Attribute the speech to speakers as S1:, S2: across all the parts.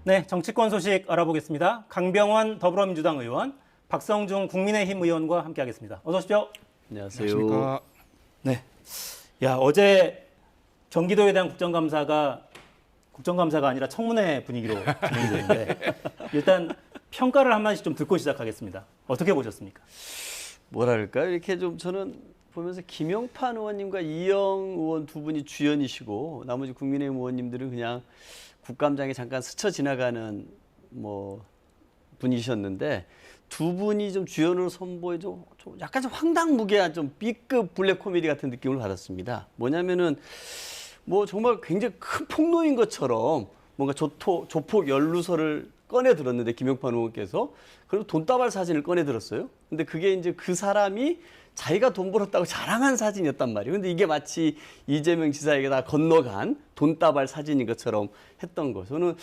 S1: 네, 정치권 소식 알아보겠습니다. 강병원 더불어민주당 의원, 박성중 국민의힘 의원과 함께하겠습니다. 어서 오십시오.
S2: 안녕하세요.
S3: 안녕하십니까.
S1: 네, 야 어제 경기도에 대한 국정감사가 아니라 청문회 분위기로 진행이 되는데 일단 평가를 한 마디씩 좀 듣고 시작하겠습니다. 어떻게 보셨습니까?
S2: 뭐랄까요? 이렇게 좀 저는 보면서 김용판 의원님과 이영 의원 두 분이 주연이시고 나머지 국민의힘 의원님들은 그냥 국감장에 잠깐 스쳐 지나가는 분이셨는데 두 분이 좀 주연으로 선보여 좀 약간 좀 황당무계한 좀 B급 블랙 코미디 같은 느낌을 받았습니다. 뭐냐면은 정말 굉장히 큰 폭로인 것처럼 뭔가 조폭 연루서를 꺼내 들었는데 김용판 의원께서 그리고 돈다발 사진을 꺼내 들었어요. 근데 그게 이제 그 사람이 자기가 돈 벌었다고 자랑한 사진이었단 말이에요. 근데 이게 마치 이재명 지사에게 다 건너간 돈다발 사진인 것처럼 했던 거. 저는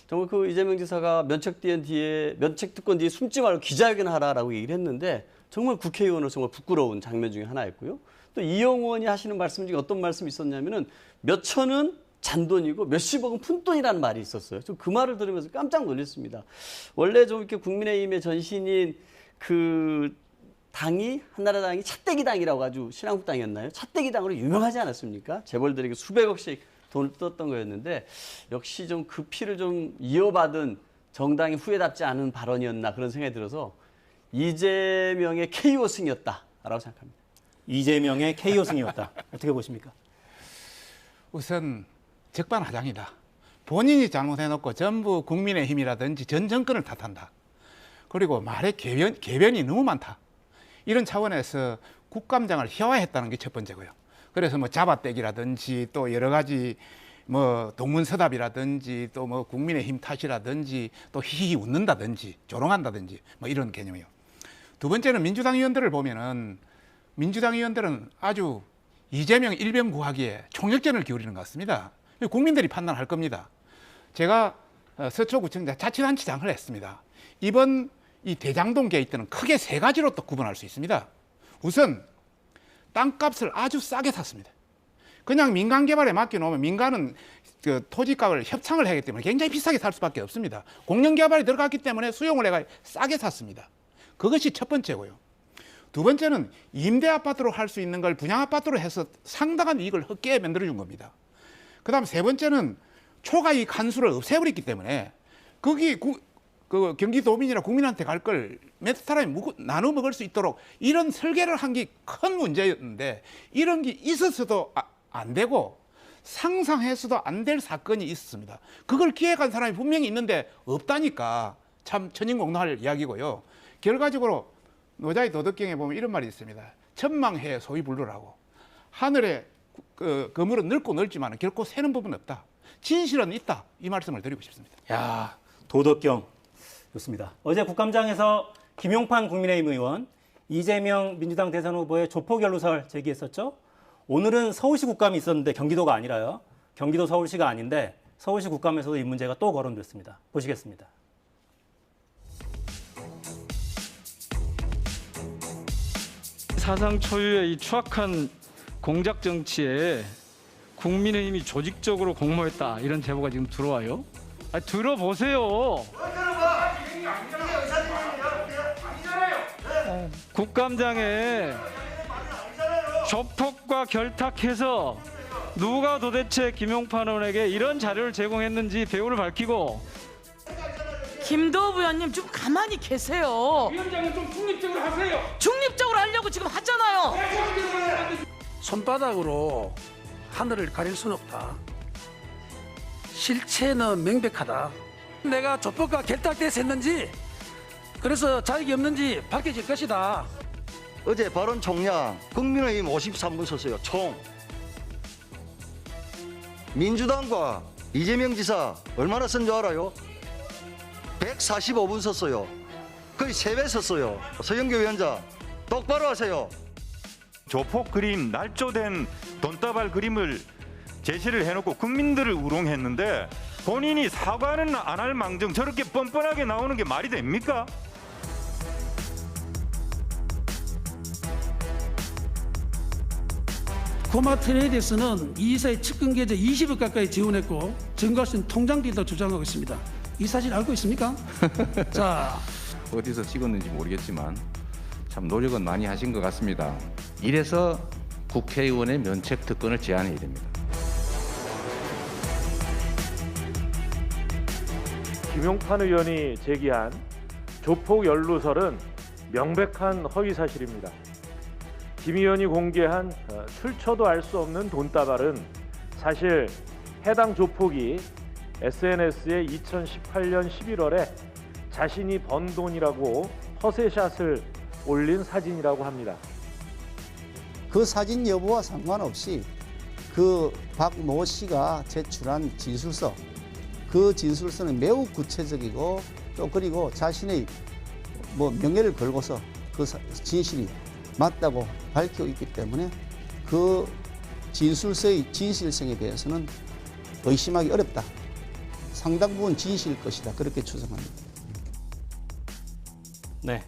S2: 정말 그 이재명 지사가 면책특권 뒤에 숨지 말고 기자회견 하라라고 얘기를 했는데 정말 국회의원으로 정말 부끄러운 장면 중에 하나였고요. 또 이영 의원이 하시는 말씀 중에 어떤 말씀이 있었냐면은 몇 천은 잔돈이고 몇십억은 푼돈이라는 말이 있었어요. 좀 그 말을 들으면서 깜짝 놀랐습니다. 원래 좀 이렇게 국민의힘의 전신인 그 당이 한나라당이 찻대기당이라고 아주 신한국당이었나요? 찻대기당으로 유명하지 않았습니까? 재벌들에게 수백억씩 돈을 뜯었던 거였는데 역시 좀 그 피를 좀 이어받은 정당이 후회답지 않은 발언이었나 그런 생각이 들어서 이재명의 KO 승이었다라고 생각합니다.
S1: 이재명의 KO 승이었다. 어떻게 보십니까?
S3: 우선 적반하장이다. 본인이 잘못해놓고 전부 국민의힘이라든지 전 정권을 탓한다. 그리고 말에 궤변이 너무 많다. 이런 차원에서 국감장을 희화화했다는 게 첫 번째고요. 그래서 잡아떼기라든지 또 여러 가지 동문서답이라든지 또 국민의힘 탓이라든지 또 히히 웃는다든지 조롱한다든지 이런 개념이요. 두 번째는 민주당 의원들을 보면은 민주당 의원들은 아주 이재명 일병 구하기에 총력전을 기울이는 것 같습니다. 국민들이 판단할 겁니다. 제가 서초구청 자치단체장을 했습니다. 이번 이 대장동 게이트는 크게 세 가지로 또 구분할 수 있습니다. 우선 땅값을 아주 싸게 샀습니다. 그냥 민간 개발에 맡겨놓으면 민간은 그 토지값을 협상을 하기 때문에 굉장히 비싸게 살 수밖에 없습니다. 공영 개발이 들어갔기 때문에 수용을 해가 싸게 샀습니다. 그것이 첫 번째고요. 두 번째는 임대 아파트로 할 수 있는 걸 분양 아파트로 해서 상당한 이익을 헛게 만들어준 겁니다. 그다음 세 번째는 초과이익 한수를 없애버렸기 때문에 거기 그 경기도민이나 국민한테 갈 걸 몇 사람이 나눠 먹을 수 있도록 이런 설계를 한 게 큰 문제였는데 이런 게 있었어도 안 되고 상상해서도 안 될 사건이 있었습니다. 그걸 기획한 사람이 분명히 있는데 없다니까 참 천인공노할 이야기고요. 결과적으로 노자의 도덕경에 보면 이런 말이 있습니다. 천망해 소위불루라고. 하늘에 그물은 넓고 넓지만 결코 새는 부분은 없다. 진실은 있다. 이 말씀을 드리고 싶습니다.
S1: 야, 도덕경 좋습니다. 어제 국감장에서 김용판 국민의힘 의원, 이재명 민주당 대선 후보의 조폭 연루설 제기했었죠. 오늘은 서울시 국감이 있었는데 경기도가 아니라요. 경기도 서울시가 아닌데 서울시 국감에서도 이 문제가 또 거론됐습니다. 보시겠습니다.
S4: 사상 초유의 이 추악한 공작 정치에 국민의힘이 조직적으로 공모했다 이런 제보가 지금 들어와요. 들어보세요. 국감장에 조폭과 결탁해서 누가 도대체 김용판 의원에게 이런 자료를 제공했는지 배우를 밝히고.
S5: 김도우 의원님 좀 가만히 계세요.
S4: 위원장은 좀 중립적으로 하세요.
S5: 중립적으로 하려고 지금 하잖아요.
S6: 손바닥으로 하늘을 가릴 수는 없다. 실체는 명백하다. 내가 조폭과 결탁돼서 했는지 그래서 자격이 없는지 밝혀질 것이다.
S7: 어제 발언 총량 국민의힘 53분 썼어요. 총. 민주당과 이재명 지사 얼마나 쓴 줄 알아요? 145분 썼어요. 거의 3배 썼어요. 서영교 위원장 똑바로 하세요.
S8: 조폭 그림, 날조된 돈다발 그림을 제시를 해놓고 국민들을 우롱했는데 본인이 사과는 안 할 망정 저렇게 뻔뻔하게 나오는 게 말이 됩니까?
S6: 고마트레이드에서는 이 이사의 측근 계좌 20억 가까이 지원했고 증거할 수 있는 통장도 있다고 주장하고 있습니다. 이 사실 알고 있습니까? 자,
S9: 어디서 찍었는지 모르겠지만 참 노력은 많이 하신 것 같습니다. 이래서 국회의원의 면책 특권을 제한해야 됩니다.
S10: 김용판 의원이 제기한 조폭 연루설은 명백한 허위 사실입니다. 김 의원이 공개한 출처도 알 수 없는 돈다발은 사실 해당 조폭이 SNS에 2018년 11월에 자신이 번 돈이라고 허세샷을 올린 사진이라고 합니다.
S11: 그 사진 여부와 상관없이 그 박모 씨가 제출한 진술서, 그 진술서는 매우 구체적이고 또 그리고 자신의 명예를 걸고서 그 진실이 맞다고 밝히고 있기 때문에 그 진술서의 진실성에 대해서는 의심하기 어렵다. 상당 부분 진실일 것이다. 그렇게 추정합니다.
S1: 네,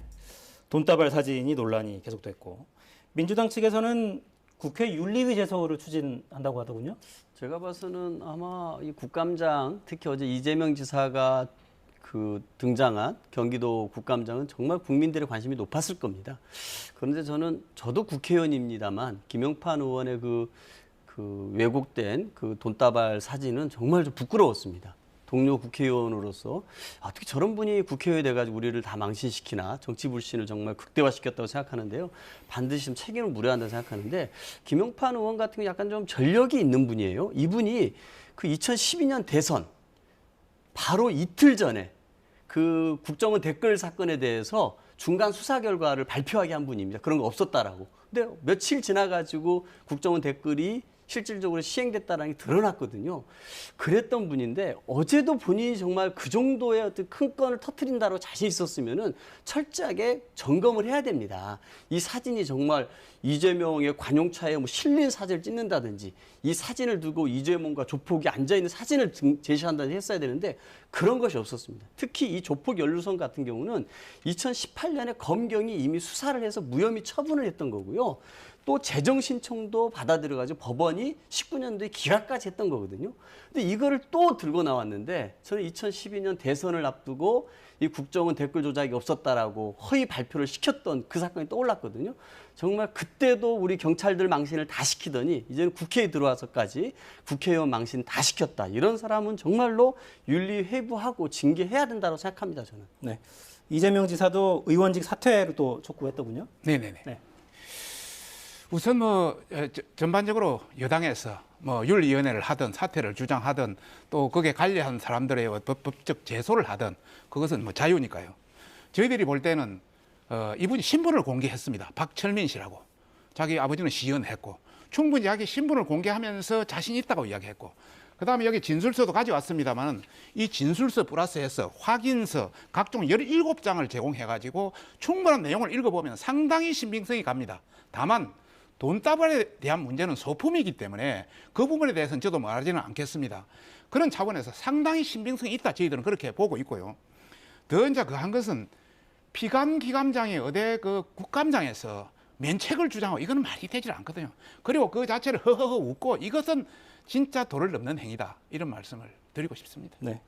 S1: 돈다발 사진이 논란이 계속됐고 민주당 측에서는 국회 윤리위 제소를 추진한다고 하더군요.
S2: 제가 봐서는 아마 이 국감장, 특히 어제 이재명 지사가 그 등장한 경기도 국감장은 정말 국민들의 관심이 높았을 겁니다. 그런데 저도 국회의원입니다만 김용판 의원의 그 왜곡된 그 돈다발 사진은 정말 좀 부끄러웠습니다. 동료 국회의원으로서 어떻게 저런 분이 국회의원이 돼가지고 우리를 다 망신시키나, 정치 불신을 정말 극대화시켰다고 생각하는데요. 반드시 좀 책임을 물어야 한다고 생각하는데, 김용판 의원 같은 경우 약간 좀 전력이 있는 분이에요. 이분이 그 2012년 대선 바로 이틀 전에 그 국정원 댓글 사건에 대해서 중간 수사 결과를 발표하게 한 분입니다. 그런 거 없었다라고. 근데 며칠 지나가지고 국정원 댓글이 실질적으로 시행됐다는 게 드러났거든요. 그랬던 분인데 어제도 본인이 정말 그 정도의 어떤 큰 건을 터뜨린다고 자신 있었으면은 철저하게 점검을 해야 됩니다. 이 사진이 정말 이재명의 관용차에 실린 사진을 찍는다든지 이 사진을 두고 이재명과 조폭이 앉아있는 사진을 제시한다든지 했어야 되는데 그런 것이 없었습니다. 특히 이 조폭 연루설 같은 경우는 2018년에 검경이 이미 수사를 해서 무혐의 처분을 했던 거고요. 또 재정 신청도 받아들여가지고 법원이 19년도에 기각까지 했던 거거든요. 근데 이거를 또 들고 나왔는데 저는 2012년 대선을 앞두고 이 국정원 댓글 조작이 없었다라고 허위 발표를 시켰던 그 사건이 떠올랐거든요. 정말 그때도 우리 경찰들 망신을 다 시키더니 이제는 국회에 들어와서까지 국회의원 망신 다 시켰다. 이런 사람은 정말로 윤리 회부하고 징계해야 된다고 생각합니다. 저는.
S1: 네, 이재명 지사도 의원직 사퇴를 또 촉구했더군요.
S3: 네네네.
S1: 네.
S3: 우선 전반적으로 여당에서 윤리위원회를 하든 사퇴를 주장하든 또 거기에 관여한 사람들의 법적 제소를 하든 그것은 자유니까요. 저희들이 볼 때는 이분이 신분을 공개했습니다. 박철민 씨라고. 자기 아버지는 시연했고 충분히 자기 신분을 공개하면서 자신 있다고 이야기했고 그다음에 여기 진술서도 가져왔습니다만 이 진술서 플러스해서 확인서 각종 17장을 제공해가지고 충분한 내용을 읽어보면 상당히 신빙성이 갑니다. 다만 돈다발에 대한 문제는 소품이기 때문에 그 부분에 대해서는 저도 말하지는 않겠습니다. 그런 차원에서 상당히 신빙성이 있다 저희들은 그렇게 보고 있고요. 더 이제 그 한 것은 피감기감장이 어디 그 국감장에서 면책을 주장하고 이거는 말이 되질 않거든요. 그리고 그 자체를 허허허 웃고 이것은 진짜 도를 넘는 행위다 이런 말씀을 드리고 싶습니다.
S1: 네.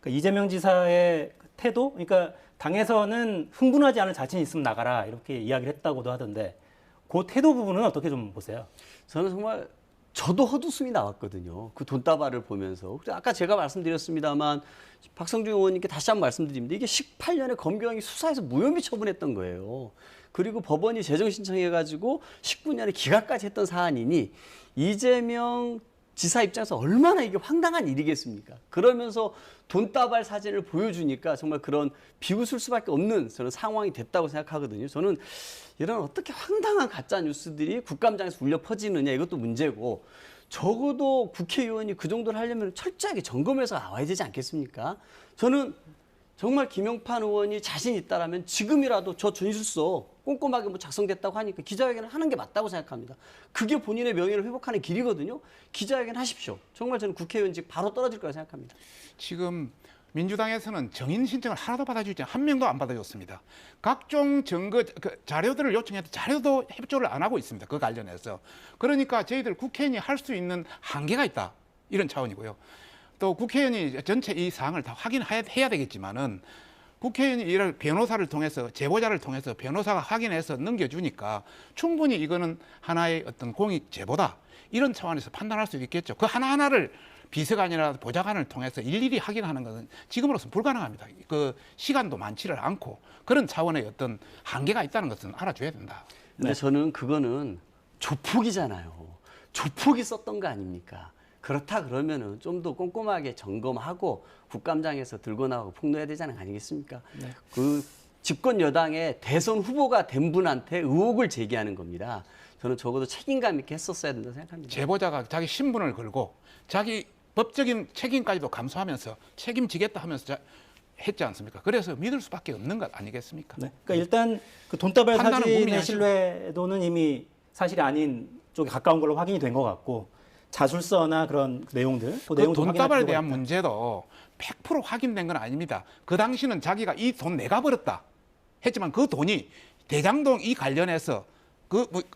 S1: 그러니까 이재명 지사의 태도, 그러니까 당에서는 흥분하지 않을 자신이 있으면 나가라 이렇게 이야기를 했다고도 하던데 그 태도 부분은 어떻게 좀 보세요?
S2: 저는 정말 저도 헛웃음이 나왔거든요. 그 돈다발을 보면서. 아까 제가 말씀드렸습니다만 박성중 의원님께 다시 한번 말씀드립니다. 이게 18년에 검경이 수사해서 무혐의 처분했던 거예요. 그리고 법원이 재정 신청해가지고 19년에 기각까지 했던 사안이니 이재명 지사 입장에서 얼마나 이게 황당한 일이겠습니까? 그러면서 돈다발 사진을 보여주니까 정말 그런 비웃을 수밖에 없는 저는 상황이 됐다고 생각하거든요. 저는 이런 어떻게 황당한 가짜 뉴스들이 국감장에서 울려 퍼지느냐 이것도 문제고 적어도 국회의원이 그 정도를 하려면 철저하게 점검해서 나와야 되지 않겠습니까? 저는 정말 김용판 의원이 자신 있다라면 지금이라도 저 진술서 꼼꼼하게 작성됐다고 하니까 기자회견을 하는 게 맞다고 생각합니다. 그게 본인의 명예를 회복하는 길이거든요. 기자회견 하십시오. 정말 저는 국회의원직 바로 떨어질 거라 생각합니다.
S3: 지금 민주당에서는 정인 신청을 하나도 받아주지 한 명도 안 받아줬습니다. 각종 증거 자료들을 요청해도 자료도 협조를 안 하고 있습니다. 그 관련해서. 그러니까 저희들 국회의원이 할 수 있는 한계가 있다. 이런 차원이고요. 또 국회의원이 전체 이 사항을 다 확인해야 되겠지만은 국회의원이 이를 변호사를 통해서 제보자를 통해서 변호사가 확인해서 넘겨주니까 충분히 이거는 하나의 어떤 공익 제보다 이런 차원에서 판단할 수 있겠죠. 그 하나하나를 비서관이나 보좌관을 통해서 일일이 확인하는 것은 지금으로서는 불가능합니다. 그 시간도 많지를 않고 그런 차원의 어떤 한계가 있다는 것은 알아줘야 된다.
S2: 근데 저는 그거는 조폭이잖아요. 조폭이 썼던 거 아닙니까? 그렇다 그러면은 좀 더 꼼꼼하게 점검하고 국감장에서 들고 나가고 폭로해야 되지 아니겠습니까? 그 집권 여당의 대선 후보가 된 분한테 의혹을 제기하는 겁니다. 저는 적어도 책임감 있게 했었어야 된다고 생각합니다.
S3: 제보자가 자기 신분을 걸고 자기 법적인 책임까지도 감수하면서 책임지겠다 하면서 했지 않습니까? 그래서 믿을 수밖에 없는 것 아니겠습니까?
S1: 네. 그러니까 일단 그 돈다발
S3: 판단은 국민이
S1: 사진의
S3: 하시고.
S1: 신뢰도는 이미 사실이 아닌 쪽에 가까운 걸로 확인이 된 것 같고 자술서나 그런 내용들, 그 내용도
S3: 돈다발에
S1: 확인할
S3: 대한
S1: 필요가 있다.
S3: 문제도 100% 확인된 건 아닙니다. 그 당시는 자기가 이 돈 내가 벌었다 했지만 그 돈이 대장동 이 관련해서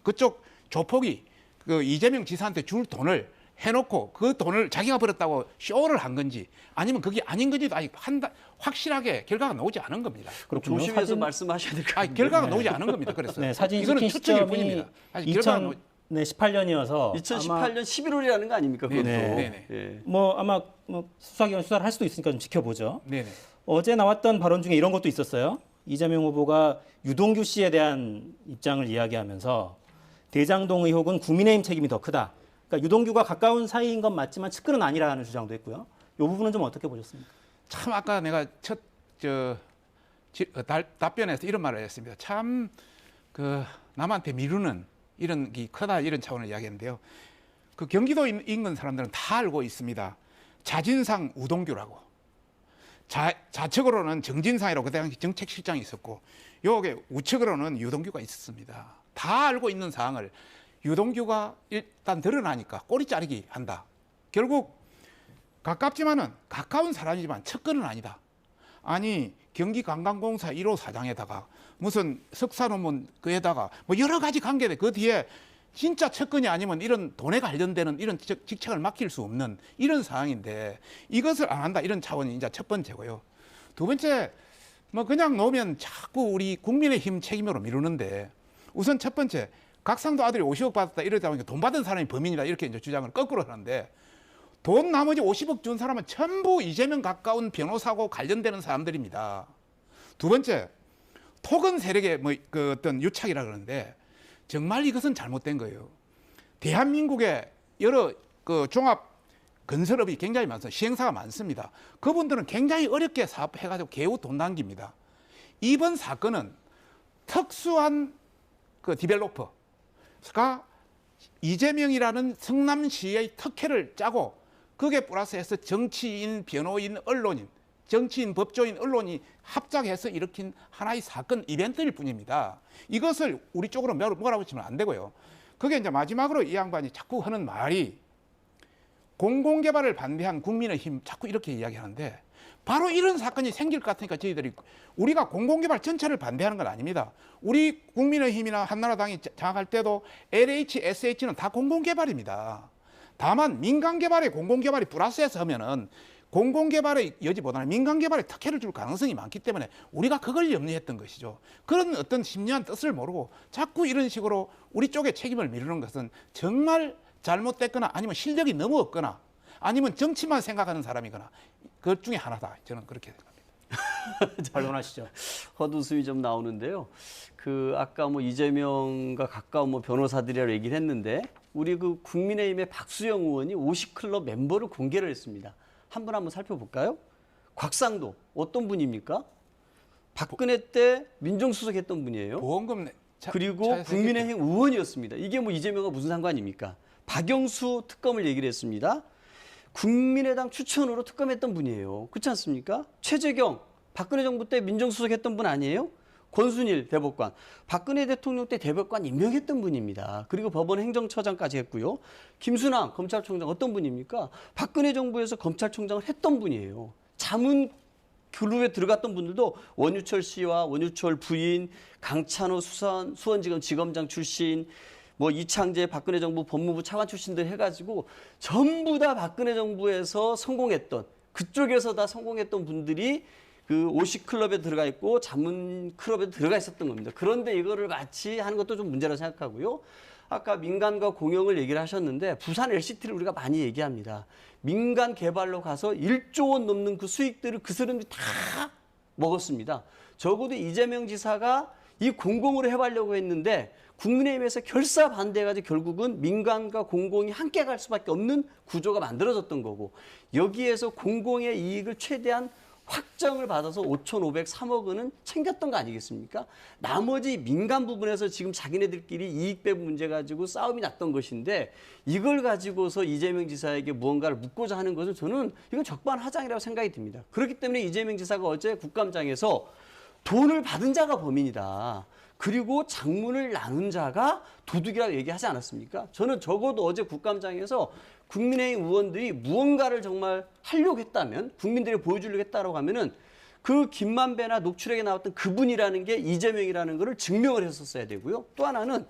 S3: 그쪽 조폭이 그 이재명 지사한테 줄 돈을 해놓고 그 돈을 자기가 벌었다고 쇼를 한 건지 아니면 그게 아닌 건지도 아직 확실하게 결과가 나오지 않은 겁니다.
S2: 그렇군요. 조심해서 말씀하셔야 될 것 같아요.
S3: 결과가 나오지 않은 겁니다. 그래서
S1: 네, 사진
S3: 이거는
S1: 찍힌
S3: 추측일
S1: 시점이
S3: 뿐입니다. 아직 결과가
S1: 2018년이어서
S2: 2018년 11월이라는 거 아닙니까? 그것도.
S1: 네네.
S2: 예.
S1: 아마 수사기관 수사를 할 수도 있으니까 좀 지켜보죠.
S3: 네네.
S1: 어제 나왔던 발언 중에 이런 것도 있었어요. 이재명 후보가 유동규 씨에 대한 입장을 이야기하면서 대장동 의혹은 국민의힘 책임이 더 크다. 그러니까 유동규가 가까운 사이인 건 맞지만 측근은 아니라는 주장도 했고요. 이 부분은 좀 어떻게 보셨습니까?
S3: 참 아까 내가 첫 답변에서 이런 말을 했습니다. 참 그 남한테 미루는 이런 게 크다 이런 차원을 이야기했는데요. 그 경기도 인근 사람들은 다 알고 있습니다. 자진상 우동규라고. 좌측으로는 정진상이라고 그 당시 정책실장이 있었고 요게 우측으로는 유동규가 있었습니다. 다 알고 있는 사항을 유동규가 일단 드러나니까 꼬리 자르기 한다. 결국 가깝지만은 가까운 사람이지만 측근은 아니다. 아니 경기관광공사 1호 사장에다가 무슨 석사 논문 그에다가 뭐 여러 가지 관계돼 그 뒤에 진짜 측근이 아니면 이런 돈에 관련되는 이런 직책을 맡길 수 없는 이런 상황인데 이것을 안 한다 이런 차원이 이제 첫 번째고요. 두 번째 뭐 그냥 놓으면 자꾸 우리 국민의힘 책임으로 미루는데 우선 첫 번째 각상도 아들이 50억 받았다 이러다 보니까 돈 받은 사람이 범인이다 이렇게 이제 주장을 거꾸로 하는데 돈 나머지 50억 준 사람은 전부 이재명 가까운 변호사고 관련되는 사람들입니다. 두 번째 토건 세력의 그 어떤 유착이라 그러는데 정말 이것은 잘못된 거예요. 대한민국에 여러 그 종합 건설업이 굉장히 많습니다. 시행사가 많습니다. 그분들은 굉장히 어렵게 사업해가지고 개우 돈 남깁니다. 이번 사건은 특수한 그 디벨로퍼가 이재명이라는 성남시의 특혜를 짜고 그게 플러스해서 정치인, 변호인, 언론인, 정치인, 법조인, 언론이 합작해서 일으킨 하나의 사건 이벤트일 뿐입니다. 이것을 우리 쪽으로 몰아붙이면 안 되고요. 그게 이제 마지막으로 이 양반이 자꾸 하는 말이 공공개발을 반대한 국민의힘 자꾸 이렇게 이야기하는데 바로 이런 사건이 생길 것 같으니까 저희들이 우리가 공공개발 전체를 반대하는 건 아닙니다. 우리 국민의힘이나 한나라당이 장악할 때도 LH, SH는 다 공공개발입니다. 다만 민간개발에 공공개발이 플러스해서 하면은 공공개발의 여지보다는 민간개발에 특혜를 줄 가능성이 많기 때문에 우리가 그걸 염려했던 것이죠. 그런 어떤 심리한 뜻을 모르고 자꾸 이런 식으로 우리 쪽에 책임을 미루는 것은 정말 잘못됐거나 아니면 실력이 너무 없거나 아니면 정치만 생각하는 사람이거나 그 중에 하나다. 저는 그렇게 생각합니다.
S1: 반론하시죠.
S2: 헛웃음이 좀 나오는데요. 그 아까 뭐 이재명과 가까운 뭐 변호사들이라고 얘기를 했는데 우리 그 국민의힘의 박수영 의원이 50클럽 멤버를 공개를 했습니다. 한 분 한번 살펴볼까요? 곽상도 어떤 분입니까? 박근혜 때 민정수석 했던 분이에요.
S3: 보험금
S2: 그리고 국민의힘 의원이었습니다. 이게 뭐 이재명과 무슨 상관입니까? 박영수 특검을 얘기를 했습니다. 국민의당 추천으로 특검했던 분이에요. 그렇지 않습니까? 최재경 박근혜 정부 때 민정수석 했던 분 아니에요? 권순일 대법관 박근혜 대통령 때 대법관 임명했던 분입니다. 그리고 법원 행정처장까지 했고요. 김순왕 검찰총장 어떤 분입니까? 박근혜 정부에서 검찰총장을 했던 분이에요. 자문 그룹에 들어갔던 분들도 원유철 씨와 원유철 부인, 강찬호 수원지검 지검장 출신, 뭐 이창재 박근혜 정부 법무부 차관 출신들 해가지고 전부 다 박근혜 정부에서 성공했던, 그쪽에서 다 성공했던 분들이 그 50클럽에 들어가 있고 자문 클럽에 들어가 있었던 겁니다. 그런데 이거를 같이 하는 것도 좀 문제라고 생각하고요. 아까 민간과 공영을 얘기를 하셨는데 부산 LCT를 우리가 많이 얘기합니다. 민간 개발로 가서 1조 원 넘는 그 수익들을 그 사람들이 다 먹었습니다. 적어도 이재명 지사가 이 공공으로 해보려고 했는데 국민의힘에서 결사 반대해가지고 결국은 민간과 공공이 함께 갈 수밖에 없는 구조가 만들어졌던 거고, 여기에서 공공의 이익을 최대한 확정을 받아서 5,503억 원은 챙겼던 거 아니겠습니까? 나머지 민간 부분에서 지금 자기네들끼리 이익 배분 문제 가지고 싸움이 났던 것인데, 이걸 가지고서 이재명 지사에게 무언가를 묻고자 하는 것은 저는 이건 적반하장이라고 생각이 듭니다. 그렇기 때문에 이재명 지사가 어제 국감장에서 돈을 받은 자가 범인이다, 그리고 장문을 나눈 자가 도둑이라고 얘기하지 않았습니까? 저는 적어도 어제 국감장에서 국민의힘 의원들이 무언가를 정말 하려고 했다면, 국민들이 보여주려고 했다고 하면은 그 김만배나 녹취록에 나왔던 그분이라는 게 이재명이라는 것을 증명을 했었어야 되고요. 또 하나는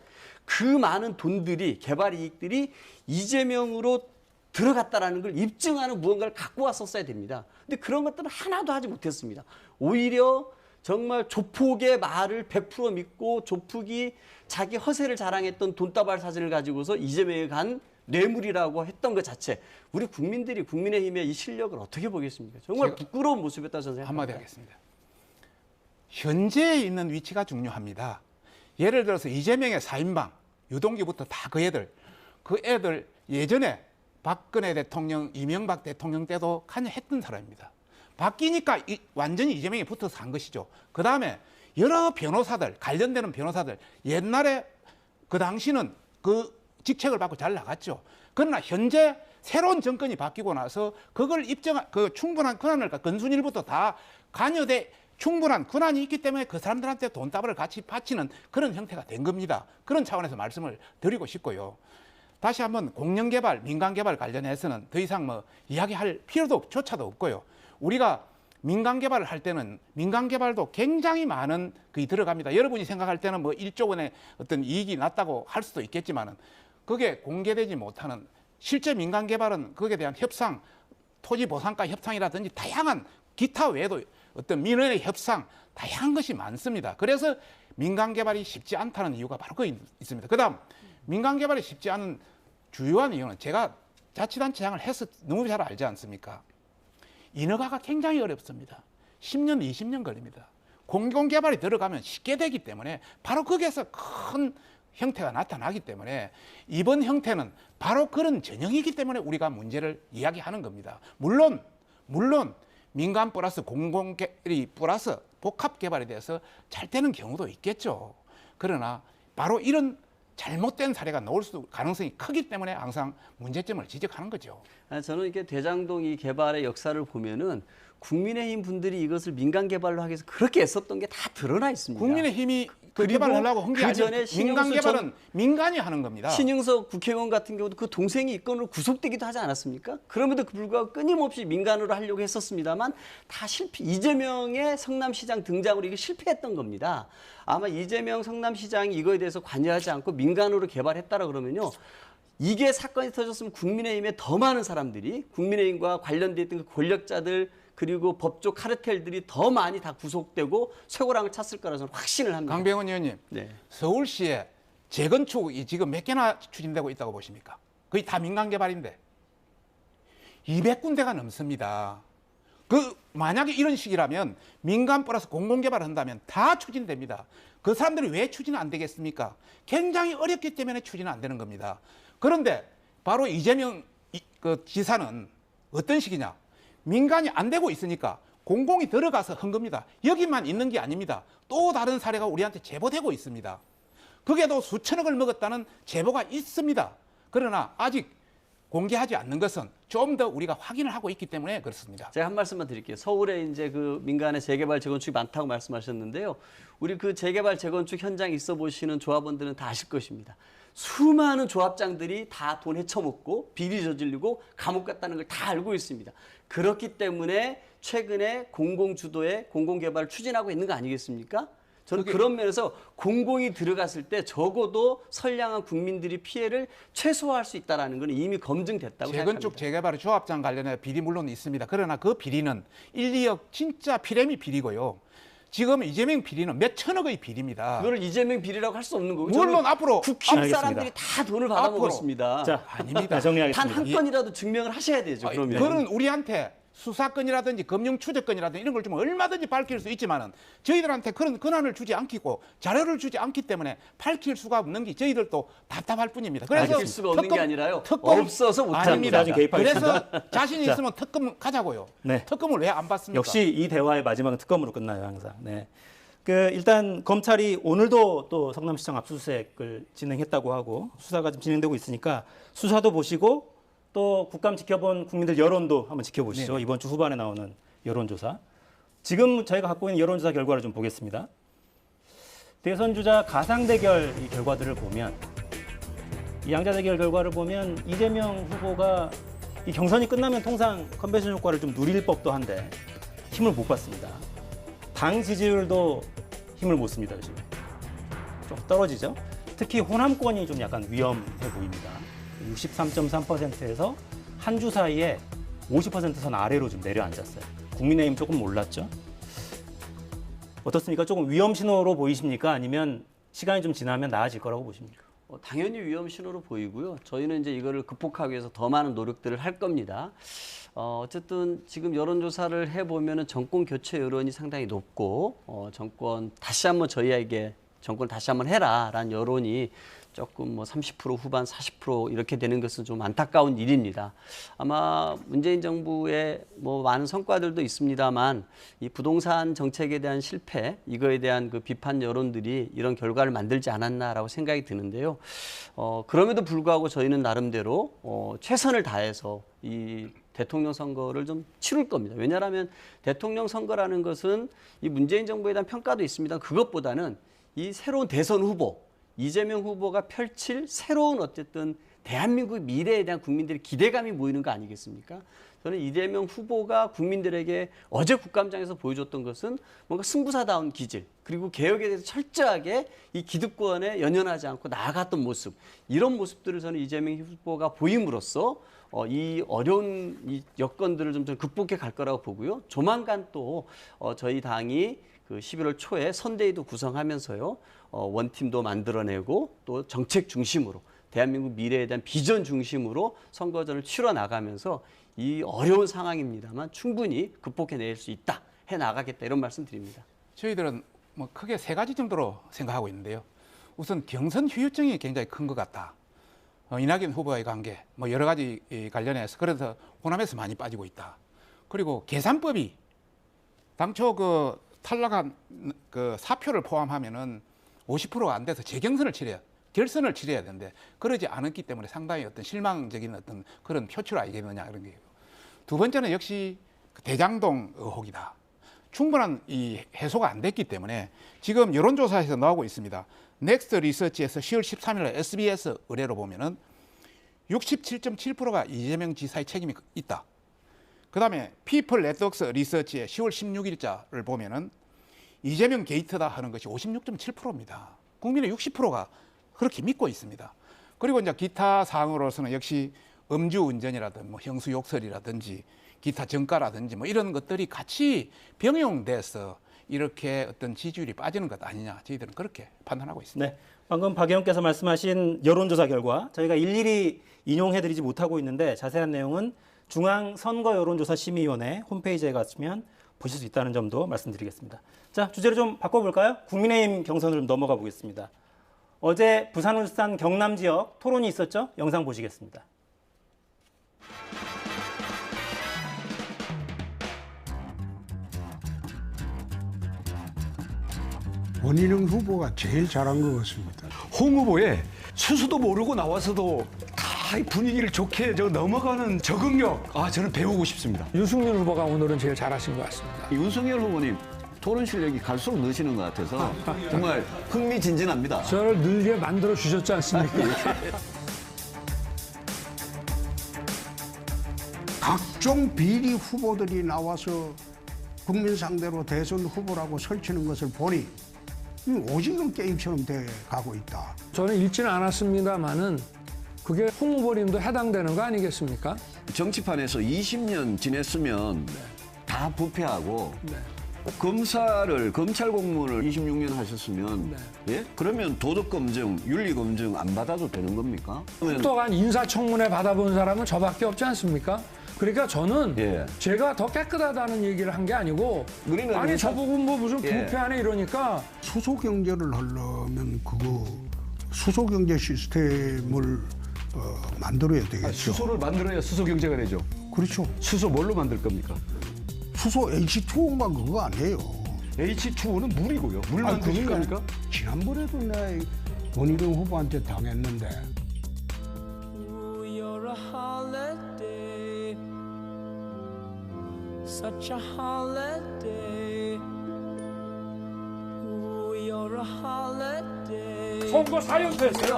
S2: 그 많은 돈들이, 개발 이익들이 이재명으로 들어갔다라는 걸 입증하는 무언가를 갖고 왔었어야 됩니다. 근데 그런 것들은 하나도 하지 못했습니다. 오히려 정말 조폭의 말을 100% 믿고 조폭이 자기 허세를 자랑했던 돈다발 사진을 가지고서 이재명에 간 뇌물이라고 했던 것 자체, 우리 국민들이 국민의힘의 이 실력을 어떻게 보겠습니까? 정말 부끄러운 모습이었다고 저는 생각합니다.
S3: 한마디 하겠습니다. 현재에 있는 위치가 중요합니다. 예를 들어서 이재명의 4인방, 유동규부터 다 그 애들 예전에 박근혜 대통령, 이명박 대통령 때도 관여했던 사람입니다. 바뀌니까 완전히 이재명이 붙어서 한 것이죠. 그 다음에 여러 변호사들, 관련되는 변호사들, 옛날에 그 당시는 그 직책을 받고 잘 나갔죠. 그러나 현재 새로운 정권이 바뀌고 나서 그걸 그 충분한 권한을, 건순일부터 다 관여돼 충분한 권한이 있기 때문에 그 사람들한테 돈다발을 같이 바치는 그런 형태가 된 겁니다. 그런 차원에서 말씀을 드리고 싶고요. 다시 한번 공영개발, 민간개발 관련해서는 더 이상 뭐 이야기할 필요조차도 없고요. 우리가 민간개발을 할 때는 민간개발도 굉장히 많은 그게 들어갑니다. 여러분이 생각할 때는 뭐 1조 원의 어떤 이익이 났다고 할 수도 있겠지만은 그게 공개되지 못하는, 실제 민간개발은 거기에 대한 협상, 토지보상가 협상이라든지 다양한 기타 외에도 어떤 민원의 협상, 다양한 것이 많습니다. 그래서 민간개발이 쉽지 않다는 이유가 바로 거기 있습니다. 그 다음 민간개발이 쉽지 않은 주요한 이유는 제가 자치단체장을 해서 너무 잘 알지 않습니까? 인허가가 굉장히 어렵습니다. 10년, 20년 걸립니다. 공공개발이 들어가면 쉽게 되기 때문에 바로 거기에서 큰 형태가 나타나기 때문에 이번 형태는 바로 그런 전형이기 때문에 우리가 문제를 이야기하는 겁니다. 물론 민간 플러스 공공개발이 플러스 복합개발에 대해서 잘 되는 경우도 있겠죠. 그러나 바로 이런 잘못된 사례가 나올 가능성이 크기 때문에 항상 문제점을 지적하는 거죠.
S2: 저는 이렇게 대장동 이 개발의 역사를 보면은 국민의힘 분들이 이것을 민간 개발로 하기 위해서 그렇게 애썼던 게 다 드러나 있습니다.
S3: 국민의힘이 그 개발을 하려고 한 게 아니라 민간 개발은 민간이 하는 겁니다.
S2: 신영석 국회의원 같은 경우도 그 동생이 이 건으로 구속되기도 하지 않았습니까? 그럼에도 불구하고 끊임없이 민간으로 하려고 했었습니다만 다 실패. 이재명의 성남시장 등장으로 이게 실패했던 겁니다. 아마 이재명 성남시장이 이거에 대해서 관여하지 않고 민간으로 개발했다라 그러면요, 이게 사건이 터졌으면 국민의힘에 더 많은 사람들이, 국민의힘과 관련돼 있던 그 권력자들 그리고 법조 카르텔들이 더 많이 다 구속되고 쇠고랑을 찼을 거라서 확신을 합니다.
S3: 강병원 의원님,
S2: 네.
S3: 서울시에 재건축이 지금 몇 개나 추진되고 있다고 보십니까? 거의 다 민간 개발인데 200군데가 넘습니다. 만약에 이런 식이라면 민간 플러스 공공개발을 한다면 다 추진됩니다. 그 사람들이 왜 추진 안 되겠습니까? 굉장히 어렵기 때문에 추진 안 되는 겁니다. 그런데 바로 이재명 지사는 어떤 식이냐? 민간이 안 되고 있으니까 공공이 들어가서 한 겁니다. 여기만 있는 게 아닙니다. 또 다른 사례가 우리한테 제보되고 있습니다. 그게도 수천억을 먹었다는 제보가 있습니다. 그러나 아직 공개하지 않는 것은 좀 더 우리가 확인을 하고 있기 때문에 그렇습니다.
S2: 제가 한 말씀만 드릴게요. 서울에 이제 그 민간의 재개발 재건축이 많다고 말씀하셨는데요. 우리 그 재개발 재건축 현장에 있어 보시는 조합원들은 다 아실 것입니다. 수많은 조합장들이 다 돈 헤쳐먹고 비리 저지르고 감옥 갔다는 걸 다 알고 있습니다. 그렇기 때문에 최근에 공공주도의 공공개발을 추진하고 있는 거 아니겠습니까? 저는 그런 면에서 공공이 들어갔을 때 적어도 선량한 국민들이 피해를 최소화할 수 있다는 건 이미 검증됐다고 생각합니다.
S3: 재건축 재개발의 조합장 관련해 비리 물론 있습니다. 그러나 그 비리는 1, 2억 진짜 피레미 비리고요. 지금 이재명 비리는 몇 천억의 비리입니다.
S2: 그걸 이재명 비리라고 할 수 없는 거고.
S3: 물론 앞으로
S2: 국힘
S1: 알겠습니다.
S2: 사람들이 다 돈을 받아먹었습니다.
S1: 자,
S3: 아닙니다.
S1: 정리하겠습니다.
S2: 단 한 건이라도 증명을 하셔야 되죠. 그러면.
S3: 그건 우리한테 수사권이라든지 금융 추적권이라든지 이런 걸 주면 얼마든지 밝힐 수 있지만은 저희들한테 그런 권한을 주지 않고 자료를 주지 않기 때문에 밝힐 수가 없는 게 저희들도 답답할 뿐입니다. 그래서
S2: 밝힐 수가 없는 게 아니라요.
S3: 특검
S2: 없어서 못합니다.
S3: 아닙니다.
S1: 개입하겠습니다.
S3: 그래서 자신
S1: 자.
S3: 있으면 특검 가자고요.
S1: 네.
S3: 특검을 왜 안 받습니까?
S1: 역시 이 대화의 마지막은 특검으로 끝나요, 항상. 네. 일단 검찰이 오늘도 또 성남시청 압수수색을 진행했다고 하고 수사가 좀 진행되고 있으니까 수사도 보시고 또 국감 지켜본 국민들 여론도 한번 지켜보시죠.
S3: 네네.
S1: 이번 주 후반에 나오는 여론조사. 지금 저희가 갖고 있는 여론조사 결과를 좀 보겠습니다. 대선 주자 가상 대결 이 결과들을 보면 이 양자 대결 결과를 보면 이재명 후보가 이 경선이 끝나면 통상 컨벤션 효과를 좀 누릴 법도 한데 힘을 못 받습니다. 당 지지율도 힘을 못 씁니다, 지금. 좀 떨어지죠. 특히 호남권이 좀 약간 위험해 보입니다. 63.3%에서 한 주 사이에 50%선 아래로 좀 내려앉았어요. 국민의힘 조금 올랐죠. 어떻습니까? 조금 위험 신호로 보이십니까? 아니면 시간이 좀 지나면 나아질 거라고 보십니까?
S2: 당연히 위험 신호로 보이고요. 저희는 이제 이거를 극복하기 위해서 더 많은 노력들을 할 겁니다. 어쨌든 지금 여론조사를 해보면은 정권 교체 여론이 상당히 높고 정권 다시 한번 저희에게 정권 다시 한번 해라라는 여론이 조금 뭐 30% 후반 40% 이렇게 되는 것은 좀 안타까운 일입니다. 아마 문재인 정부의 뭐 많은 성과들도 있습니다만 이 부동산 정책에 대한 실패 이거에 대한 그 비판 여론들이 이런 결과를 만들지 않았나라고 생각이 드는데요. 그럼에도 불구하고 저희는 나름대로 최선을 다해서 이 대통령 선거를 좀 치룰 겁니다. 왜냐하면 대통령 선거라는 것은 이 문재인 정부에 대한 평가도 있습니다. 그것보다는 이 새로운 대선 후보, 이재명 후보가 펼칠 새로운 어쨌든 대한민국 미래에 대한 국민들의 기대감이 모이는 거 아니겠습니까? 저는 이재명 후보가 국민들에게 어제 국감장에서 보여줬던 것은 뭔가 승부사다운 기질, 그리고 개혁에 대해서 철저하게 이 기득권에 연연하지 않고 나아갔던 모습, 이런 모습들을 저는 이재명 후보가 보임으로써 이 어려운 이 여건들을 좀 극복해 갈 거라고 보고요. 조만간 또 저희 당이 그 11월 초에 선대위도 구성하면서요. 원팀도 만들어내고 또 정책 중심으로 대한민국 미래에 대한 비전 중심으로 선거전을 치러 나가면서 이 어려운 상황입니다만 충분히 극복해낼 수 있다, 해나가겠다 이런 말씀 드립니다.
S3: 저희들은 뭐 크게 세 가지 정도로 생각하고 있는데요. 우선 경선 후유증이 굉장히 큰 것 같다. 이낙연 후보와의 관계, 뭐 여러 가지 관련해서 그래서 호남에서 많이 빠지고 있다. 그리고 계산법이 당초 그 탈락한 그 사표를 포함하면은 50%가 안 돼서 재경선을 치러야, 결선을 치러야 되는데 그러지 않았기 때문에 상당히 어떤 실망적인 어떤 그런 표출 아니겠느냐 이런 게. 두 번째는 역시 대장동 의혹이다. 충분한 이 해소가 안 됐기 때문에 지금 여론조사에서 나오고 있습니다. 넥스트 리서치에서 10월 13일 날 SBS 의뢰로 보면은 67.7%가 이재명 지사의 책임이 있다. 그다음에 피플 네트워크 리서치의 10월 16일자를 보면은 이재명 게이트다 하는 것이 56.7%입니다. 국민의 60%가 그렇게 믿고 있습니다. 그리고 이제 기타 사항으로서는 역시 음주운전이라든지 뭐 형수 욕설이라든지 기타 정가라든지 뭐 이런 것들이 같이 병용돼서 이렇게 어떤 지지율이 빠지는 것 아니냐, 저희들은 그렇게 판단하고 있습니다.
S1: 네, 방금 박 의원께서 말씀하신 여론조사 결과 저희가 일일이 인용해드리지 못하고 있는데 자세한 내용은 중앙선거여론조사심의위원회 홈페이지에 가시면 보실 수 있다는 점도 말씀드리겠습니다. 자, 주제를 좀 바꿔볼까요? 국민의힘 경선으로 좀 넘어가 보겠습니다. 어제 부산, 울산, 경남 지역 토론이 있었죠? 영상 보시겠습니다.
S12: 원희룡 후보가 제일 잘한 것 같습니다.
S13: 홍 후보의 수수도 모르고 나와서도 다 분위기를 좋게 넘어가는 적응력, 저는 배우고 싶습니다.
S6: 윤석열 후보가 오늘은 제일 잘하신 것 같습니다.
S2: 윤석열 후보님
S14: 토론 실력이 갈수록 느시는 것 같아서 정말 흥미진진합니다.
S12: 저를 늘게 만들어 주셨지 않습니까? 각종 비리 후보들이 나와서 국민 상대로 대선 후보라고 설치는 것을 보니 오징어 게임처럼 돼 가고 있다.
S6: 저는 읽지는 않았습니다만은 그게 홍 후보님도 해당되는 거 아니겠습니까?
S14: 정치판에서 20년 지냈으면 다 부패하고 검찰 공무원을 26년 하셨으면 예? 그러면 도덕 검증, 윤리 검증 안 받아도 되는 겁니까?
S6: 또한 인사청문회 받아본 사람은 저밖에 없지 않습니까? 그러니까 저는 제가 더 깨끗하다는 얘기를 한 게 아니고 아니 저보고 뭐 무슨 부패하네 이러니까
S12: 수소 경제를 하려면 그거 수소 경제 시스템을 만들어야 되겠죠.
S13: 수소를 만들어야 수소 경제가 되죠.
S12: 그렇죠.
S13: 수소 뭘로 만들 겁니까?
S12: 수소 H2O가 그거 아니에요.
S13: H2O는 물이고요. 물 만드실 겁니까?
S12: 지난번에도 내가 원희룡 후보한테 당했는데
S15: Such a holiday. Ooh, you're a holiday.
S6: 선거 4연패였어요.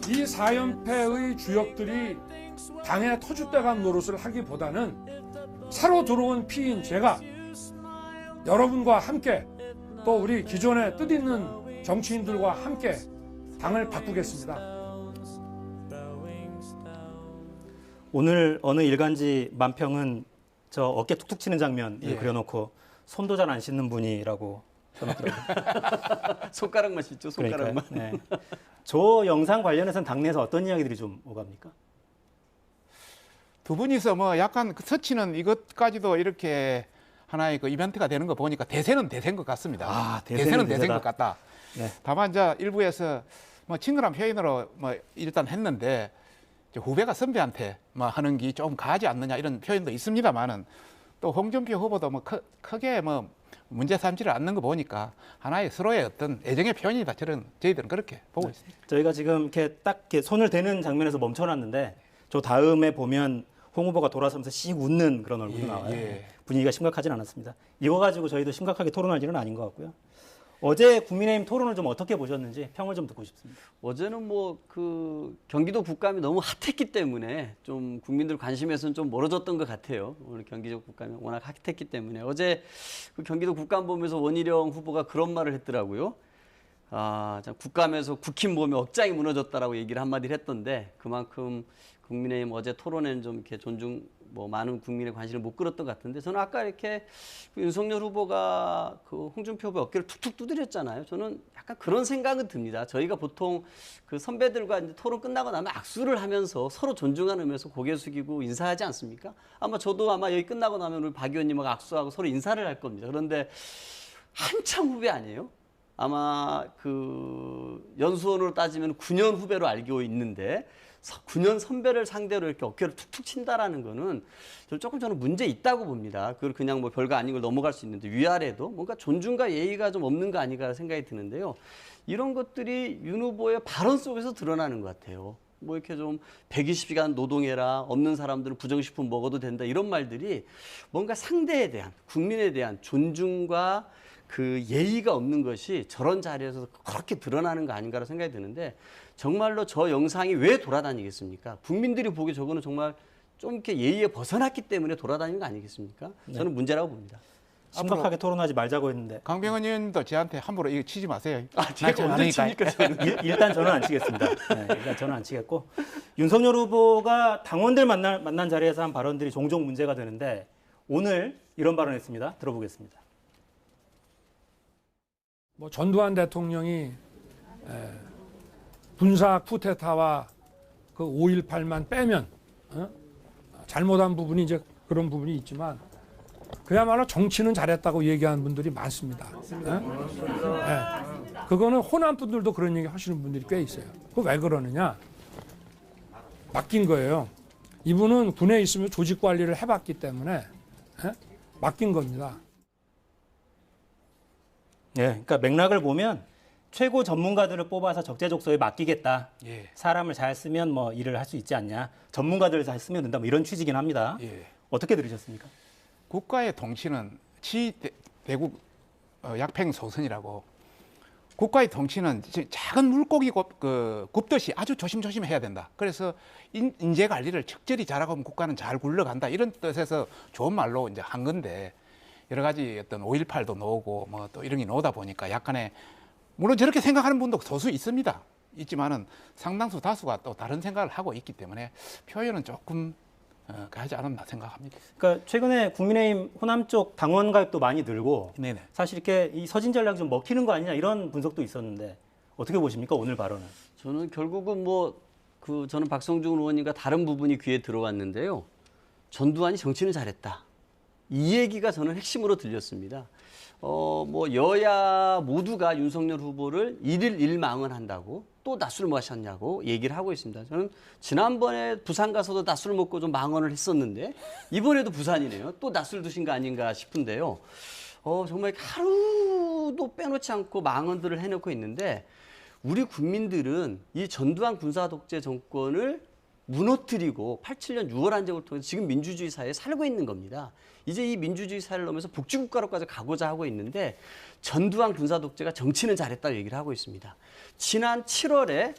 S6: 이 4연패의 주역들이 당의 터줏대감 노릇을 하기보다는 새로 들어온 피인 제가 여러분과 함께 또 우리 기존에 뜻있는 정치인들과 함께 당을 바꾸겠습니다.
S1: 오늘 어느 일간지 만평은 저 어깨 툭툭 치는 장면 그려놓고 손도 잘 안 씻는 분이라고 써놨더라고요.
S2: 손가락만 씻죠, 손가락만.
S1: 네. 저 영상 관련해서는 당내에서 어떤 이야기들이 좀 오갑니까?
S3: 두 분이서 뭐 약간 서치는 이것까지도 이렇게 하나의 그 이벤트가 되는 거 보니까 대세는 대세인 것 같습니다. 대세는 대세인 것 같다.
S1: 네.
S3: 다만 이제 일부에서 뭐 친근한 표현으로 뭐 일단 했는데 후배가 선배한테 뭐 하는 게 좀 가하지 않느냐 이런 표현도 있습니다만은 또 홍준표 후보도 뭐 크게 뭐 문제 삼지를 않는 거 보니까 하나의 서로의 어떤 애정의 표현이다. 저희들은 그렇게 보고 있습니다.
S1: 저희가 지금 이렇게 딱 이렇게 손을 대는 장면에서 멈춰놨는데 저 다음에 보면 홍 후보가 돌아서면서 씩 웃는 그런 얼굴이 나와요. 분위기가 심각하진 않았습니다. 이거 가지고 저희도 심각하게 토론할 일은 아닌 것 같고요. 어제 국민의힘 토론을 좀 어떻게 보셨는지 평을 좀 듣고 싶습니다.
S2: 어제는 뭐 그 경기도 국감이 너무 핫했기 때문에 좀 국민들 관심에서는 좀 멀어졌던 것 같아요. 오늘 경기도 국감이 워낙 핫했기 때문에 어제 그 경기도 국감 보면서 원희룡 후보가 그런 말을 했더라고요. 국감에서 국힘 보면 억장이 무너졌다라고 얘기를 한마디를 했던데 그만큼 국민의힘 어제 토론에는 좀 이렇게 많은 국민의 관심을 못 끌었던 것 같은데 저는 아까 이렇게 그 윤석열 후보가 그 홍준표 후보 어깨를 툭툭 두드렸잖아요. 저는 약간 그런 생각은 듭니다. 저희가 보통 그 선배들과 이제 토론 끝나고 나면 악수를 하면서 서로 존중하는 의미에서 고개 숙이고 인사하지 않습니까? 저도 여기 끝나고 나면 우리 박 의원님하고 악수하고 서로 인사를 할 겁니다. 그런데 한참 후배 아니에요? 아마 그 연수원으로 따지면 9년 후배로 알고 있는데 9년 선배를 상대로 이렇게 어깨를 툭툭 친다라는 거는 저는 문제 있다고 봅니다. 그걸 그냥 뭐 별거 아닌 걸 넘어갈 수 있는데 위아래도 뭔가 존중과 예의가 좀 없는 거 아닌가 생각이 드는데요. 이런 것들이 윤 후보의 발언 속에서 드러나는 것 같아요. 뭐 이렇게 좀 120시간 노동해라, 없는 사람들은 부정식품 먹어도 된다 이런 말들이 뭔가 상대에 대한, 국민에 대한 존중과 그 예의가 없는 것이 저런 자리에서 그렇게 드러나는 거 아닌가라는 생각이 드는데 정말로 저 영상이 왜 돌아다니겠습니까? 국민들이 보기 저거는 정말 좀 이렇게 예의에 벗어났기 때문에 돌아다니는 거 아니겠습니까? 저는 문제라고 봅니다.
S1: 심각하게 토론하지 말자고 했는데
S3: 강병원 의원님도 저한테 함부로 이거 치지 마세요.
S2: 제가 언제 칩니까?
S1: 일단 저는 안 치겠습니다. 일단 저는 안 치겠고 윤석열 후보가 당원들 만난 자리에서 한 발언들이 종종 문제가 되는데 오늘 이런 발언했습니다. 들어보겠습니다.
S6: 뭐 전두환 대통령이 군사 쿠데타와 그 5.18만 빼면 잘못한 부분이 이제 그런 부분이 있지만 그야말로 정치는 잘했다고 얘기하는 분들이 많습니다. 그거는 호남 분들도 그런 얘기 하시는 분들이 꽤 있어요. 그 왜 그러느냐? 맡긴 거예요. 이분은 군에 있으면 조직 관리를 해봤기 때문에 맡긴 겁니다.
S1: 그러니까 맥락을 보면 최고 전문가들을 뽑아서 적재적소에 맡기겠다. 사람을 잘 쓰면 뭐 일을 할 수 있지 않냐. 전문가들을 잘 쓰면 된다. 뭐 이런 취지긴 합니다. 어떻게 들으셨습니까?
S3: 국가의 통치는 대국 약팽소선이라고. 국가의 통치는 작은 물고기 굽듯이 아주 조심조심 해야 된다. 그래서 인재 관리를 적절히 잘하고 하면 국가는 잘 굴러간다. 이런 뜻에서 좋은 말로 이제 한 건데 여러 가지 어떤 5.18도 나오고 뭐 또 이런 게 나오다 보니까 약간의 물론 저렇게 생각하는 분도 소수 있습니다. 있지만은 상당수 다수가 또 다른 생각을 하고 있기 때문에 표현은 조금 가지 않았나 생각합니다.
S1: 그러니까 최근에 국민의힘 호남 쪽 당원 가입도 많이 늘고
S3: 네네.
S1: 사실 이렇게 이 서진 전략이 좀 먹히는 거 아니냐 이런 분석도 있었는데 어떻게 보십니까 오늘 발언은?
S2: 저는 결국은 저는 박성중 의원님과 다른 부분이 귀에 들어왔는데요. 전두환이 정치는 잘했다. 이 얘기가 저는 핵심으로 들렸습니다. 여야 모두가 윤석열 후보를 일일 일망을 한다고 또 낮술 마셨냐고 얘기를 하고 있습니다. 저는 지난번에 부산 가서도 낮술 먹고 좀 망언을 했었는데 이번에도 부산이네요. 또 낮술 드신 거 아닌가 싶은데요. 정말 하루도 빼놓지 않고 망언들을 해놓고 있는데 우리 국민들은 이 전두환 군사 독재 정권을 무너뜨리고 87년 6월 항쟁을 통해서 지금 민주주의 사회에 살고 있는 겁니다. 이제 이 민주주의 사회를 넘어서 복지국가로까지 가고자 하고 있는데 전두환 군사 독재가 정치는 잘했다고 얘기를 하고 있습니다. 지난 7월에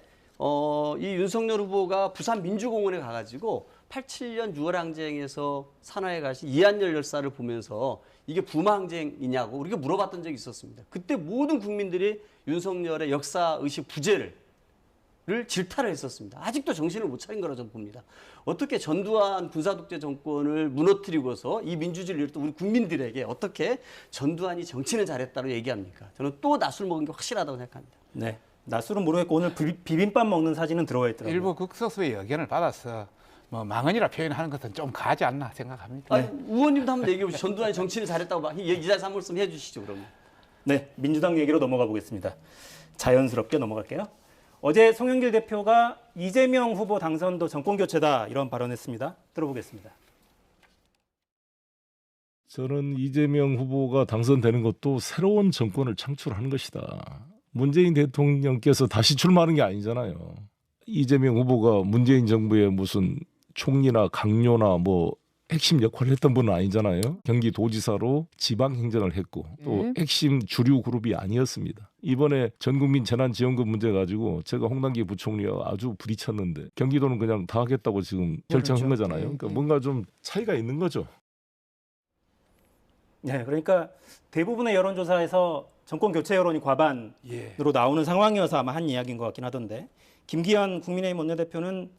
S2: 이 윤석열 후보가 부산 민주공원에 가가지고 87년 6월 항쟁에서 산화해 가신 이한열 열사를 보면서 이게 부마항쟁이냐고 우리가 물어봤던 적이 있었습니다. 그때 모든 국민들이 윤석열의 역사의식 부재를 질타를 했었습니다. 아직도 정신을 못 차린 거라 저는 봅니다. 어떻게 전두환 군사독재 정권을 무너뜨리고서 이 민주주의를 이뤘던 우리 국민들에게 어떻게 전두환이 정치는 잘했다고 얘기합니까? 저는 또 낮술 먹은 게 확실하다고 생각합니다.
S1: 네, 낮술은 모르겠고 오늘 비빔밥 먹는 사진은 들어와 있더라고요.
S3: 일부 극소수의 의견을 받아서 망언이라 표현하는 것은 좀 가지 않나 생각합니다.
S2: 아니, 의원님도 한번 얘기해 보시죠. 전두환이 정치는 잘했다고 이 자리에서 한 말씀 해주시죠, 그러면.
S1: 네, 민주당 얘기로 넘어가 보겠습니다. 자연스럽게 넘어갈게요. 어제 송영길 대표가 이재명 후보 당선도 정권 교체다 이런 발언했습니다. 들어보겠습니다.
S16: 저는 이재명 후보가 당선되는 것도 새로운 정권을 창출하는 것이다. 문재인 대통령께서 다시 출마하는 게 아니잖아요. 이재명 후보가 문재인 정부의 무슨 총리나 강요나 핵심 역할을 했던 분은 아니잖아요. 경기도지사로 지방행정을 했고 또 핵심 주류 그룹이 아니었습니다. 이번에 전국민 재난지원금 문제 가지고 제가 홍남기 부총리와 아주 부딪혔는데 경기도는 그냥 다 하겠다고 지금 결정한 거잖아요. 그러니까 뭔가 좀 차이가 있는 거죠.
S1: 네, 그러니까 대부분의 여론조사에서 정권 교체 여론이 과반으로 나오는 상황이어서 아마 한 이야기인 것 같긴 하던데 김기현 국민의힘 원내대표는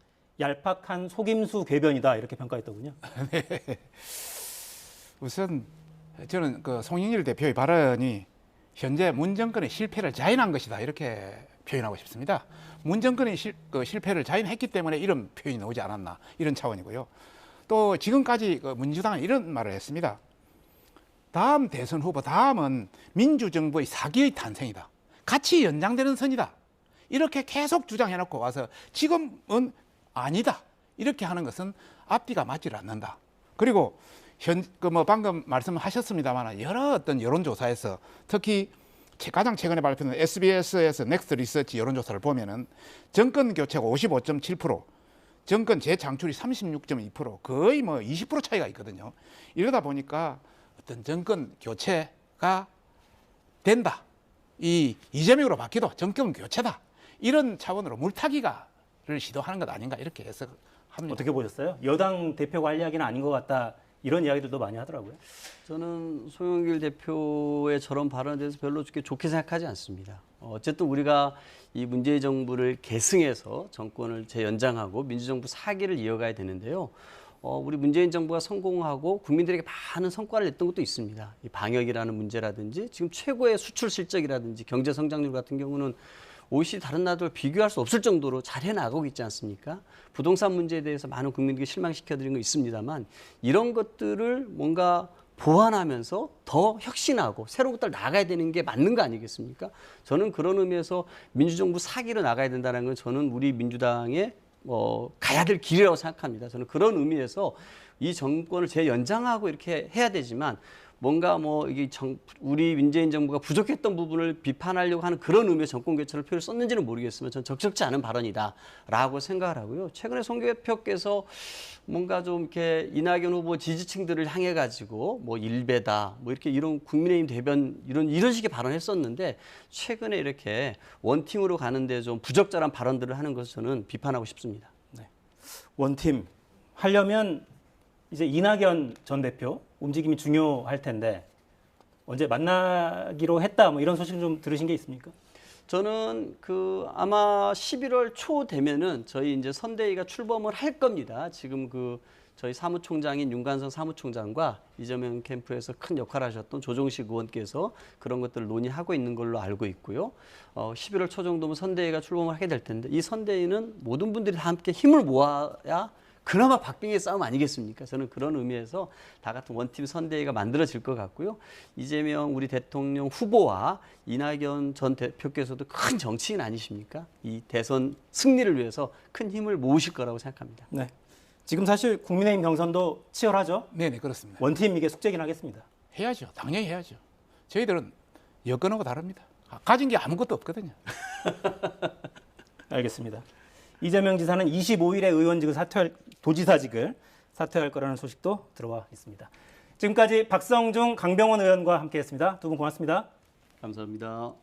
S1: 얄팍한 속임수 궤변이다 이렇게 평가했더군요.
S3: 네. 우선 저는 송영길 대표의 발언이 현재 문 정권의 실패를 자인한 것이다 이렇게 표현하고 싶습니다. 문 정권의 실패를 자인했기 때문에 이런 표현이 나오지 않았나 이런 차원이고요. 또 지금까지 민주당은 이런 말을 했습니다. 다음 대선 후보 다음은 민주정부의 사기의 탄생이다. 같이 연장되는 선이다. 이렇게 계속 주장해놓고 와서 지금은 아니다. 이렇게 하는 것은 앞뒤가 맞지 않는다. 그리고 방금 말씀하셨습니다만 여러 어떤 여론조사에서 특히 가장 최근에 발표된 SBS에서 넥스트 리서치 여론조사를 보면은 정권 교체가 55.7%, 정권 재창출이 36.2%, 거의 20% 차이가 있거든요. 이러다 보니까 어떤 정권 교체가 된다. 이재명으로 바뀌도 정권 교체다. 이런 차원으로 물타기를 시도하는 것 아닌가 이렇게 해석합니다.
S1: 어떻게 보셨어요? 여당 대표가 할 이야기는 아닌 것 같다. 이런 이야기들도 많이 하더라고요.
S2: 저는 송영길 대표의 저런 발언에 대해서 별로 좋게 생각하지 않습니다. 어쨌든 우리가 이 문재인 정부를 계승해서 정권을 재연장하고 민주정부 사기를 이어가야 되는데요. 우리 문재인 정부가 성공하고 국민들에게 많은 성과를 냈던 것도 있습니다. 이 방역이라는 문제라든지 지금 최고의 수출 실적이라든지 경제 성장률 같은 경우는 OECD 다른 나라들 비교할 수 없을 정도로 잘 해나가고 있지 않습니까? 부동산 문제에 대해서 많은 국민들에게 실망시켜드린 거 있습니다만 이런 것들을 뭔가 보완하면서 더 혁신하고 새로운 것들 나가야 되는 게 맞는 거 아니겠습니까? 저는 그런 의미에서 민주정부 사기로 나가야 된다는 건 저는 우리 민주당의 가야 될 길이라고 생각합니다. 저는 그런 의미에서 이 정권을 재연장하고 이렇게 해야 되지만 뭔가 뭐 이게 우리 문재인 정부가 부족했던 부분을 비판하려고 하는 그런 의미의 정권 교체를 표를 썼는지는 모르겠으면 전 적절치 않은 발언이다라고 생각을 하고요. 최근에 송 대표께서 뭔가 좀 이렇게 이낙연 후보 지지층들을 향해 가지고 뭐 일베다 뭐 이렇게 이런 국민의힘 대변 이런 식의 발언했었는데 최근에 이렇게 원팀으로 가는데 좀 부적절한 발언들을 하는 것을 저는 비판하고 싶습니다.
S1: 원팀 하려면 이제 이낙연 전 대표 움직임이 중요할 텐데 언제 만나기로 했다 뭐 이런 소식 좀 들으신 게 있습니까?
S2: 저는 아마 11월 초 되면은 저희 이제 선대위가 출범을 할 겁니다. 지금 저희 사무총장인 윤관성 사무총장과 이재명 캠프에서 큰 역할을 하셨던 조정식 의원께서 그런 것들을 논의하고 있는 걸로 알고 있고요. 11월 초 정도면 선대위가 출범을 하게 될 텐데 이 선대위는 모든 분들이 다 함께 힘을 모아야 그나마 박빙의 싸움 아니겠습니까? 저는 그런 의미에서 다 같은 원팀 선대위가 만들어질 것 같고요. 이재명 우리 대통령 후보와 이낙연 전 대표께서도 큰 정치인 아니십니까? 이 대선 승리를 위해서 큰 힘을 모으실 거라고 생각합니다.
S1: 네. 지금 사실 국민의힘 경선도 치열하죠?
S3: 네네, 그렇습니다.
S1: 원팀 이게 숙제긴 하겠습니다.
S3: 해야죠. 당연히 해야죠. 저희들은 여건하고 다릅니다. 가진 게 아무것도 없거든요.
S1: 알겠습니다. 이재명 지사는 25일에 의원직을 도지사직을 사퇴할 거라는 소식도 들어와 있습니다. 지금까지 박성중, 강병원 의원과 함께했습니다. 두 분 고맙습니다.
S2: 감사합니다.